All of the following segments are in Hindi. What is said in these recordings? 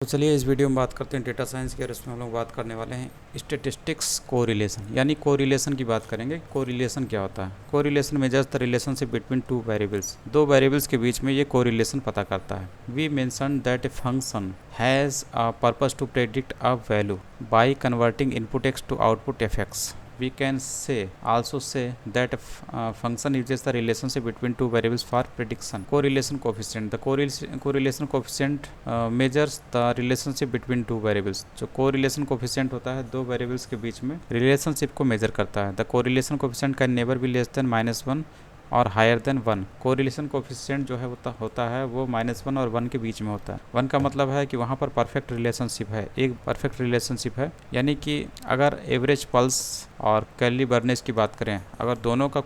तो चलिए इस वीडियो में बात करते हैं डेटा साइंस की और इसमें हम लोग बात करने वाले हैं स्टैटिस्टिक्स कोरिलेशन, यानी कोरिलेशन की बात करेंगे। कोरिलेशन क्या होता है? Correlation measures the relationship between two variables. दो वेरिएबल्स के बीच में ये कोरिलेशन पता करता है। We mention that a function has a purpose to predict a value by converting input x to output f x. We can also say that a function uses the relationship between two variables for prediction. Correlation coefficient. The correlation coefficient measures the relationship between two variables. जो correlation coefficient होता है दो variables के बीच में relationship को measure करता है. The correlation coefficient can never be less than -1 और हायर देन 1. कोरिलेशन कोफिशिएंट जो है होता है वो -1 और 1 के बीच में होता है. 1 का मतलब है कि वहाँ पर परफेक्ट रिलेशनशिप है, एक परफेक्ट रिलेशनशिप है, यानी कि अगर एवरेज पल्स और कैली बर्नेज की बात करें, अगर दोनों का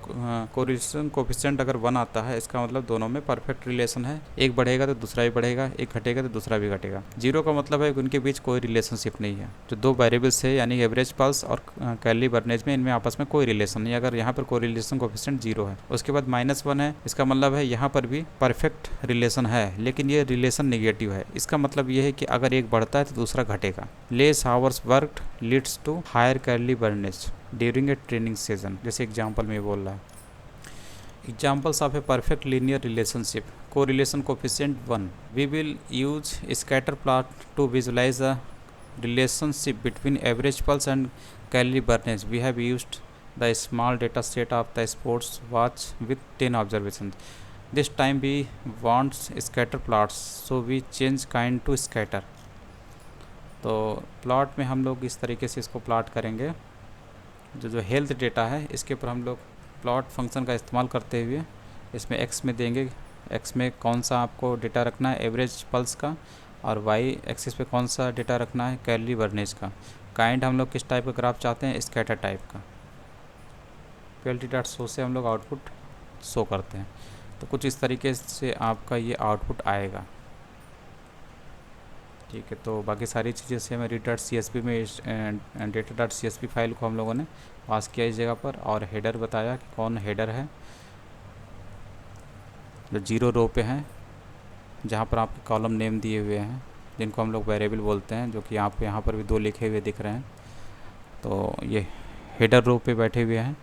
कोरिलेशन कोफिशिएंट अगर 1 आता है, इसका मतलब दोनों में परफेक्ट रिलेशन है. एक बढ़ेगा तो दूसरा भी बढ़ेगा, एक घटेगा तो दूसरा भी घटेगा. 0 का मतलब है कि उनके बीच कोई रिलेशनशिप नहीं है. जो दो वेरिएबल्स है यानी एवरेज पल्स और कैली बर्नेज में, इनमें आपस में कोई रिलेशन नहीं. अगर यहाँ पर कोरिलेशन कोफिशिएंट 0 है. उसके बाद -1 है, इसका मतलब है यहाँ पर भी परफेक्ट रिलेशन है, लेकिन ये रिलेशन नेगेटिव है. इसका मतलब ये है कि अगर एक बढ़ता है तो दूसरा घटेगा. Less hours worked leads to higher calorie burnage during a training session, जैसे एग्जाम्पल में बोल रहा है. Examples of a perfect linear relationship. Correlation coefficient 1. We will use a scatter plot to visualize the relationship between average pulse and calorie burnage. We have used the small data set of the sports watch with 10 observations. This time we want scatter plots, so we change kind to scatter. तो प्लॉट में हम लोग इस तरीके से इसको प्लॉट करेंगे. जो हेल्थ डेटा है इसके ऊपर हम लोग प्लॉट फंक्शन का इस्तेमाल करते हुए इसमें एक्स में देंगे, एक्स में कौन सा आपको डेटा रखना है एवरेज पल्स का, और वाई एक्सिस पे कौन सा डेटा रखना है कैलोरी बर्नेज का. काइंड हम लोग किस टाइप का ग्राफ चाहते हैं? स्कैटर टाइप का. पीएलटी डॉट शो से हम लोग आउटपुट शो करते हैं. तो कुछ इस तरीके से आपका ये आउटपुट आएगा. ठीक है, तो बाकी सारी चीज़ें से हमें read.csv में data.csv फाइल को हम लोगों ने पास किया इस जगह पर, और हेडर बताया कि कौन हेडर है जो 0 रो पे हैं, जहाँ पर आपके कॉलम नेम दिए हुए हैं जिनको हम लोग वेरिएबल बोलते हैं, जो कि आप यहाँ पर भी 2 लिखे हुए दिख रहे हैं. तो ये हेडर रो पे बैठे हुए हैं.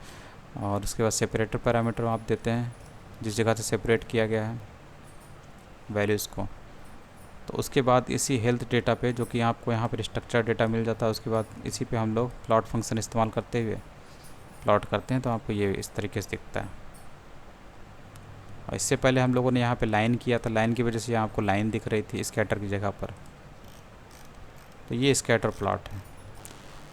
और उसके बाद सेपरेटर पैरामीटर आप देते हैं जिस जगह से सेपरेट किया गया है वैल्यूज़ को. तो उसके बाद इसी हेल्थ डेटा पे, जो कि आपको यहाँ पर स्ट्रक्चर डेटा मिल जाता है, उसके बाद इसी पे हम लोग प्लॉट फंक्शन इस्तेमाल करते हुए प्लॉट करते हैं. तो आपको ये इस तरीके से दिखता है. और इससे पहले हम लोगों ने यहाँ पे लाइन किया था, लाइन की वजह से यहाँ आपको लाइन दिख रही थी स्कैटर की जगह पर. तो ये स्कैटर प्लॉट है.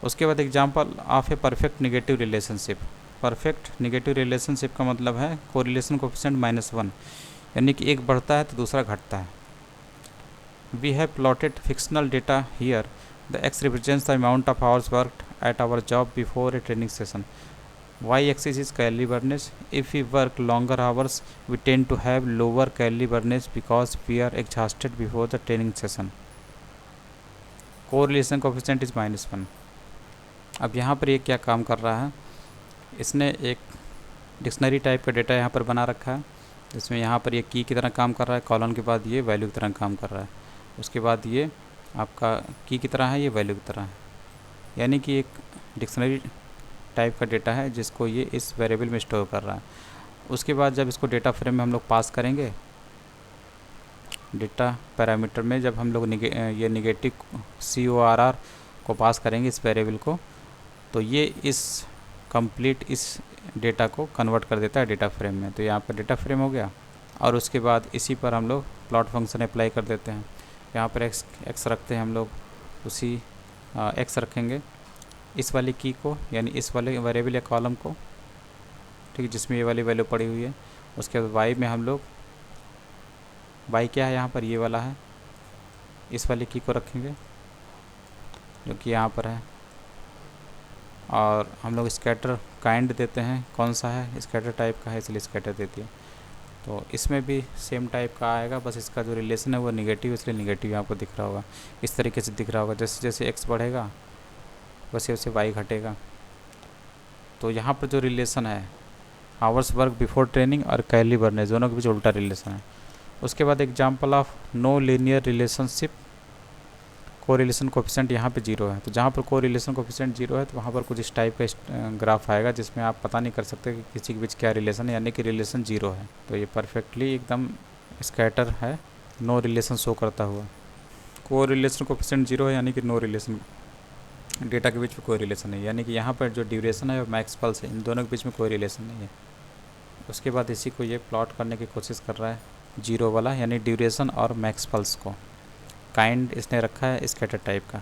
उसके बाद example of a perfect negative relationship. Perfect negative relationship का मतलब है कोरिलेशन कोफिशिएंट -1, यानी कि एक बढ़ता है तो दूसरा घटता है. We have plotted fictional data here. The x represents the amount of hours worked at our job before a training session. Y-axis is calorie burnage. If we work longer hours, we tend to have lower calorie burnage because we are exhausted before the training session. Correlation coefficient is -1. अब यहाँ पर ये क्या काम कर रहा है? इसने एक डिक्शनरी टाइप का डेटा यहाँ पर बना रखा है, जिसमें यहाँ पर ये की तरह काम कर रहा है, कॉलन के बाद ये वैल्यू की तरह काम कर रहा है, उसके बाद ये आपका की तरह है, ये वैल्यू की तरह है. यानी कि एक डिक्शनरी टाइप का डेटा है जिसको ये इस वेरिएबल में स्टोर कर रहा है. उसके बाद जब इसको डेटा फ्रेम में हम लोग पास करेंगे, डेटा पैरामीटर में जब हम लोग ये निगेटिव CORR को पास करेंगे इस वेरिएबल को, तो ये इस कंप्लीट इस डेटा को कन्वर्ट कर देता है डेटा फ्रेम में. तो ये आपका डेटा फ्रेम हो गया. और उसके बाद इसी पर हम लोग प्लॉट फंक्शन अप्लाई कर देते हैं. यहाँ पर एक्स रखते हैं हम लोग, उसी एक्स रखेंगे इस वाली की को, यानी इस वाले वेरिएबल या कॉलम को, ठीक है, जिसमें ये वाली वैल्यू पड़ी हुई है. उसके बाद वाई में हम लोग, वाई क्या है यहाँ पर, ये वाला है, इस वाली की को रखेंगे जो कि यहाँ पर है. और हम लोग स्कैटर काइंड देते हैं, कौन सा है, स्कैटर टाइप का है इसलिए स्कैटर देती है. तो इसमें भी सेम टाइप का आएगा, बस इसका जो रिलेशन है वो निगेटिव, इसलिए निगेटिव आपको दिख रहा होगा. इस तरीके से दिख रहा होगा. जैसे जैसे एक्स बढ़ेगा वैसे वैसे वाई घटेगा. तो यहाँ पर जो रिलेशन है आवर्स वर्क बिफोर ट्रेनिंग और कैलोरी बर्नेज, दोनों के बीच उल्टा रिलेशन है. उसके बाद example of no linear relationship. Correlation coefficient यहाँ पे 0 है, तो जहाँ पर कोरिलेशन कोफिशिएंट 0 है तो वहाँ पर कुछ इस टाइप का ग्राफ आएगा जिसमें आप पता नहीं कर सकते कि किसी के बीच क्या रिलेशन है, यानी कि रिलेशन 0 है। तो ये परफेक्टली एकदम स्कैटर है, नो रिलेशन शो करता हुआ। कोरिलेशन कोफिशिएंट 0 है यानी कि नो रिलेशन, डेटा के बीच में कोई रिलेशन नहीं है, यानी कि यहाँ पर जो ड्यूरेशन है और मैक्स पल्स है, इन दोनों के बीच में कोई रिलेशन नहीं है। उसके बाद इसी को ये प्लॉट करने की कोशिश कर रहा है, 0 वाला, यानी ड्यूरेशन और मैक्स पल्स को। काइंड इसने रखा है स्कैटर टाइप का।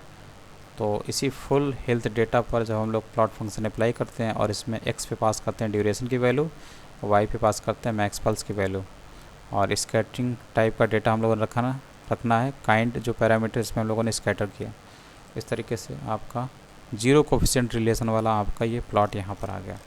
तो इसी फुल हेल्थ डेटा पर जब हम लोग प्लॉट फंक्शन अप्लाई करते हैं और इसमें x पे पास करते हैं ड्यूरेशन की वैल्यू, y पे पास करते हैं मैक्स पल्स की वैल्यू, और स्कैटरिंग टाइप का डेटा हम लोगों ने रखना है काइंड जो पैरामीटर इसमें हम लोगों ने स्कैटर किया। इस तरीके से आपका 0 कोफिशिएंट रिलेशन वाला आपका ये प्लॉट यहाँ पर आ गया।